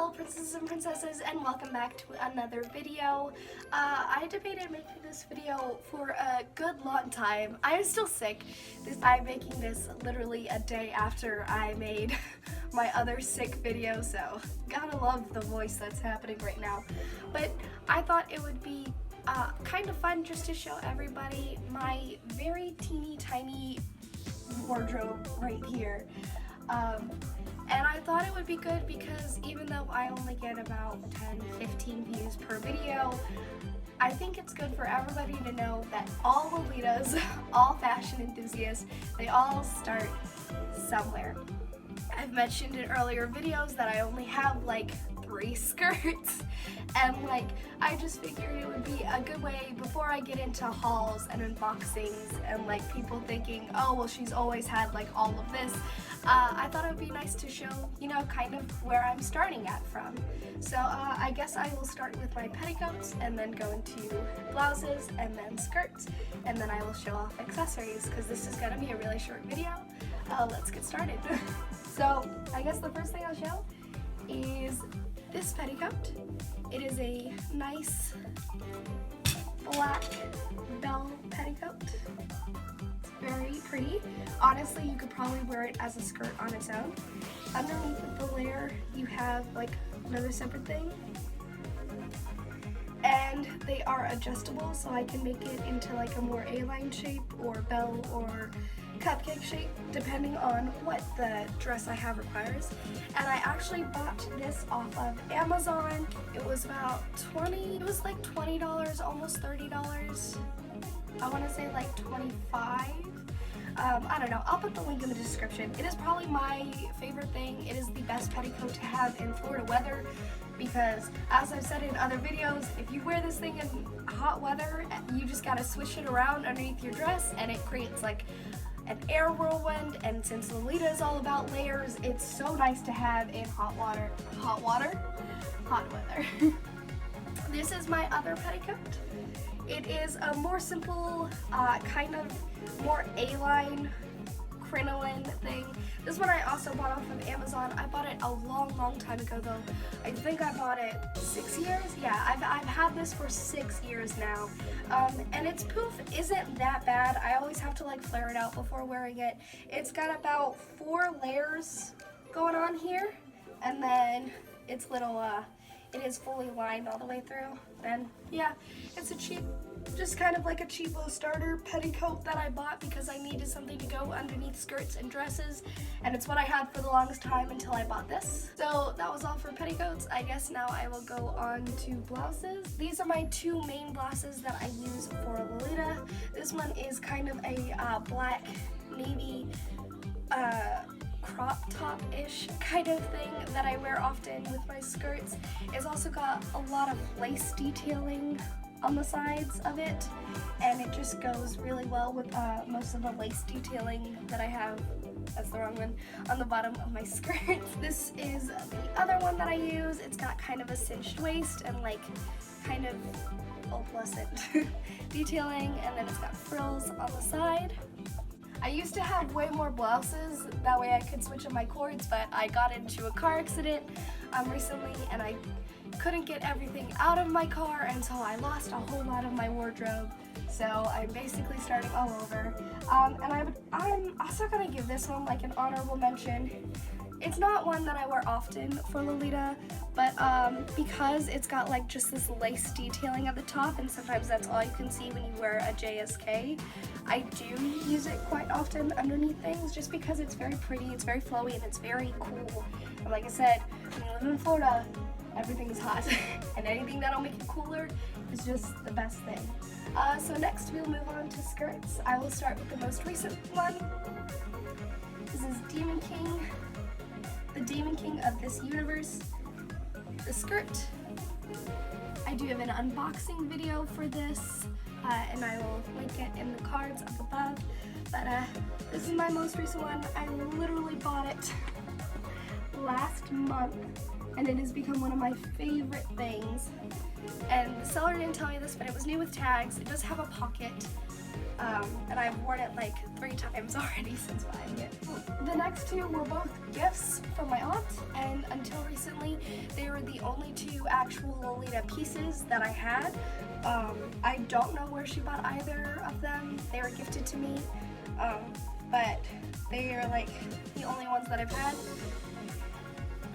Hello princesses and princesses, and welcome back to another video. I debated making this video for a good long time. I am still sick. I'm making this literally a day after I made my other sick video, so gotta love the voice that's happening right now. But I thought it would be kind of fun just to show everybody my very teeny tiny wardrobe right here. And I thought it would be good because even though I only get about 10-15 views per video, I think it's good for everybody to know that all Lolitas, all fashion enthusiasts, they all start somewhere. I've mentioned in earlier videos that I only have like 3 skirts, and I just figured it would be a good way before I get into hauls and unboxings and people thinking, oh well, she's always had all of this. I thought it would be nice to show, kind of where I'm starting at from. So I guess I will start with my petticoats and then go into blouses and then skirts, and then I will show off accessories because this is going to be a really short video. Let's get started. So I guess the first thing I'll show is this petticoat. It is a nice black bell petticoat. It's very pretty. Honestly, you could probably wear it as a skirt on its own. Underneath the layer, you have another separate thing. And they are adjustable, so I can make it into a more A-line shape or bell or cupcake shape, depending on what the dress I have requires. And I actually bought this off of Amazon. It was about $20, almost $30. I want to say 25. I don't know, I'll put the link in the description. It is probably my favorite thing. It is the best petticoat to have in Florida weather because, as I've said in other videos, if you wear this thing in hot weather, you just gotta swish it around underneath your dress and it creates an air whirlwind. And since Lolita is all about layers, it's so nice to have in hot weather. This is my other petticoat. It is a more simple, kind of more A-line crinoline thing. This one I also bought off of Amazon. I bought it a long time ago though. I think I bought it 6 years? Yeah, I've had this for 6 years now. And its poof isn't that bad. I always have to flare it out before wearing it. It's got about 4 layers going on here, and then its little, it is fully lined all the way through. And yeah, it's a cheap, just kind of a cheapo starter petticoat that I bought because I needed something to go underneath skirts and dresses, and it's what I had for the longest time until I bought this. So that was all for petticoats. I guess now I will go on to blouses. These are my 2 main blouses that I use for Lolita. This one is kind of a black navy crop top-ish kind of thing that I wear often with my skirts. It's also got a lot of lace detailing on the sides of it, and it just goes really well with most of the lace detailing that I have, that's the wrong one, on the bottom of my skirts. This is the other one that I use. It's got kind of a cinched waist and kind of opalescent detailing, and then it's got frills on the side. I used to have way more blouses, that way I could switch up my cords, but I got into a car accident recently and I couldn't get everything out of my car, and so I lost a whole lot of my wardrobe. So I'm basically starting all over. And I'm also gonna give this one an honorable mention. It's not one that I wear often for Lolita, but because it's got just this lace detailing at the top, and sometimes that's all you can see when you wear a JSK, I do use it quite often underneath things just because it's very pretty, it's very flowy, and it's very cool. And like I said, when you live in Florida, everything is hot, and anything that'll make it cooler is just the best thing. So next we'll move on to skirts. I will start with the most recent one. This is Demon King. The Demon King of this universe, the skirt. I do have an unboxing video for this, and I will link it in the cards up above, but this is my most recent one. I literally bought it last month, and it has become one of my favorite things. And the seller didn't tell me this, but it was new with tags. It does have a pocket, and I've worn it like 3 times already since buying it. The next 2 were both gifts from my aunt, and until recently they were the only 2 actual Lolita pieces that I had. I don't know where she bought either of them. They were gifted to me, but they are like the only ones that I've had.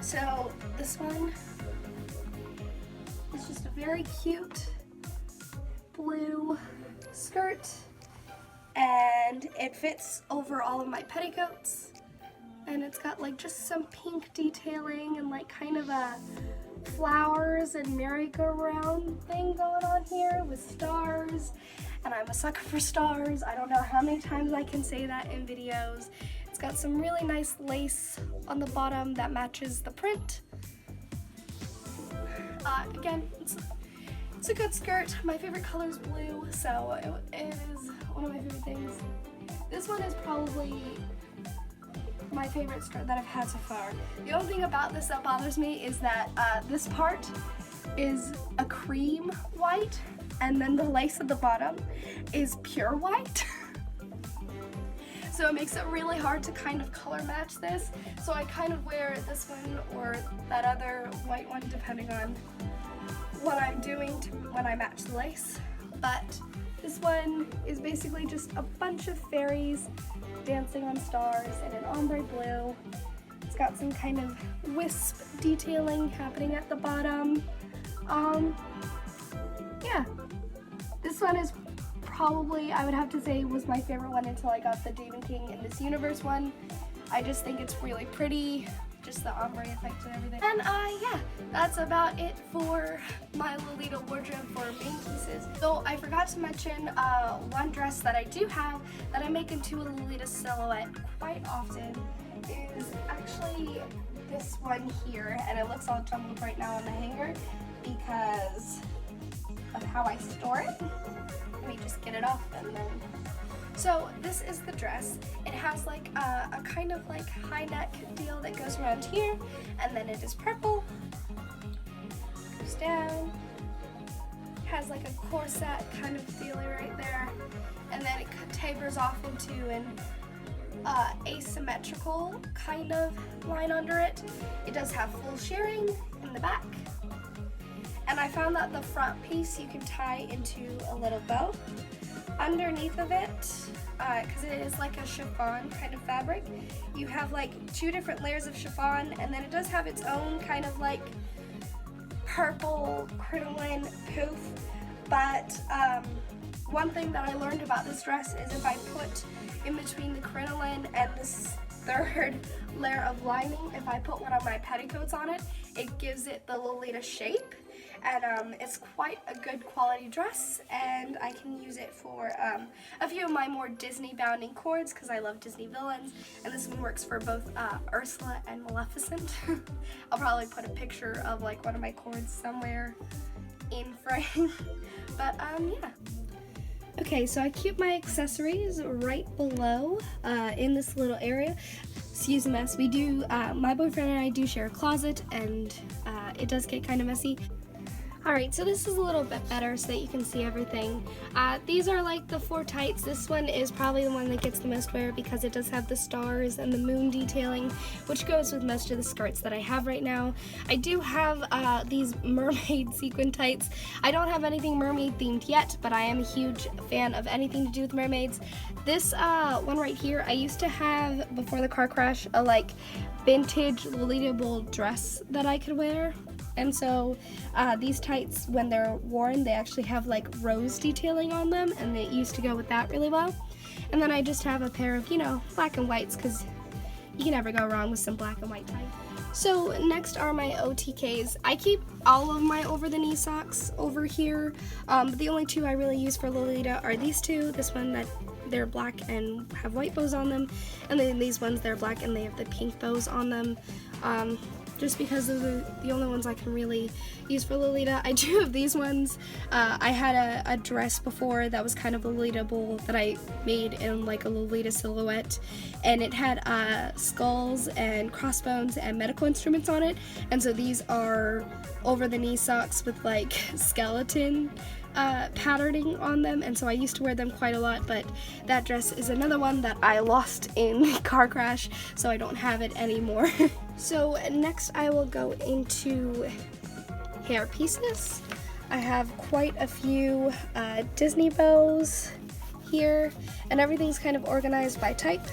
So this one is just a very cute blue skirt, and it fits over all of my petticoats, and it's got like just some pink detailing and like kind of a flowers and merry-go-round thing going on here with stars, and I'm a sucker for stars. I don't know how many times I can say that in videos. It's got some really nice lace on the bottom that matches the print. Again, it's a good skirt. My favorite color is blue, so it is one of my favorite things. This one is probably my favorite skirt that I've had so far. The only thing about this that bothers me is that this part is a cream white, and then the lace at the bottom is pure white. So it makes it really hard to kind of color match this. So I kind of wear this one or that other white one depending on what I'm doing when I match the lace. But this one is basically just a bunch of fairies dancing on stars in an ombre blue. It's got some kind of wisp detailing happening at the bottom. Yeah, this one is probably, I would have to say, was my favorite one until I got the David King in This Universe one. I just think it's really pretty, just the ombre effect and everything. And yeah, that's about it for my Lolita wardrobe for main pieces. So I forgot to mention one dress that I do have that I make into a Lolita silhouette quite often is actually this one here, and it looks all jumbled right now on the hanger because of how I store it. Let me just get it off and then. So this is the dress. It has like a kind of like high neck deal that goes around here, and then it is purple, goes down, has like a corset kind of dealy right there, and then it tapers off into an asymmetrical kind of line under it. It does have full shearing in the back. And I found that the front piece you can tie into a little bow. Underneath of it, because it is like a chiffon kind of fabric, you have like 2 different layers of chiffon, and then it does have its own kind of like purple crinoline poof. But one thing that I learned about this dress is if I put in between the crinoline and this 3rd layer of lining, if I put one of my petticoats on it, it gives it the Lolita shape. And it's quite a good quality dress, and I can use it for a few of my more Disney bounding cords because I love Disney villains, and this one works for both Ursula and Maleficent. I'll probably put a picture of like one of my cords somewhere in frame. But yeah. Okay, so I keep my accessories right below in this little area. Excuse the mess. We do, my boyfriend and I do share a closet, and it does get kind of messy. Alright, so this is a little bit better so that you can see everything. These are like the 4 tights. This one is probably the one that gets the most wear because it does have the stars and the moon detailing, which goes with most of the skirts that I have right now. I do have these mermaid sequin tights. I don't have anything mermaid themed yet, but I am a huge fan of anything to do with mermaids. This one right here, I used to have, before the car crash, a like vintage Lolita Bowl dress that I could wear. And so these tights, when they're worn, they actually have like rose detailing on them, and it used to go with that really well. And then I just have a pair of, you know, black and whites, because you can never go wrong with some black and white tights. So next are my OTKs. I keep all of my over-the-knee socks over here, but the only 2 I really use for Lolita are these 2. This one that they're black and have white bows on them, and then these ones they're black and they have the pink bows on them. Just because of the only ones I can really use for Lolita. I do have these ones. I had a dress before that was kind of a Lolita bowl that I made in like a Lolita silhouette, and it had skulls and crossbones and medical instruments on it, and so these are over the knee socks with like skeleton patterning on them, and so I used to wear them quite a lot, but that dress is another one that I lost in car crash, so I don't have it anymore. So next I will go into hair pieces. I have quite a few Disney bows here, and everything's kind of organized by type.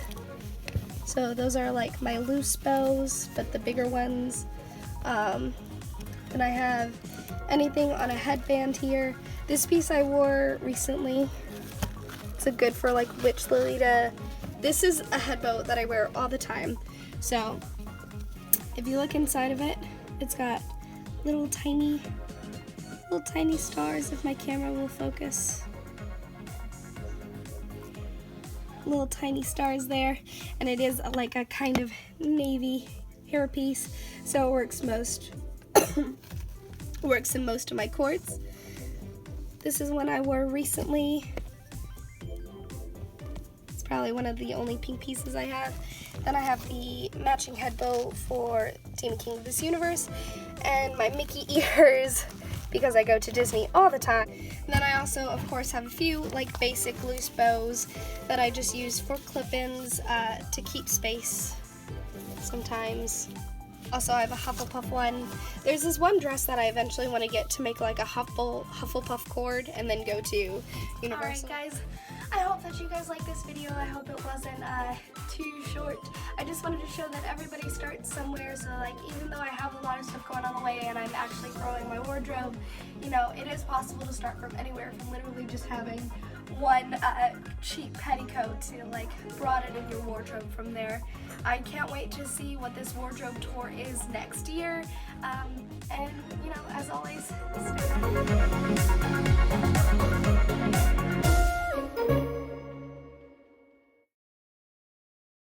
So those are like my loose bows, but the bigger ones. And I have anything on a headband here. This piece I wore recently. It's a good for like witch Lolita. This is a head bow that I wear all the time. So if you look inside of it, it's got little tiny stars, if my camera will focus. Little tiny stars there, and it is like a kind of navy hairpiece, so it works works in most of my cords. This is one I wore recently. It's probably one of the only pink pieces I have. Then I have the matching head bow for Demon King of this Universe, and my Mickey ears because I go to Disney all the time. And then I also, of course, have a few like basic loose bows that I just use for clip-ins to keep space sometimes. Also, I have a Hufflepuff one. There's this one dress that I eventually want to get to make like a Hufflepuff cord and then go to Universal. Alright guys, I hope that you guys liked this video. I hope it wasn't too short. I just wanted to show that everybody starts somewhere, so like even though I have a lot of stuff going on the way and I'm actually growing my wardrobe, you know, it is possible to start from anywhere, from literally just having one cheap petticoat to like broadening your wardrobe from there. I can't wait to see what this wardrobe tour is next year, and you know, as always, stay tuned.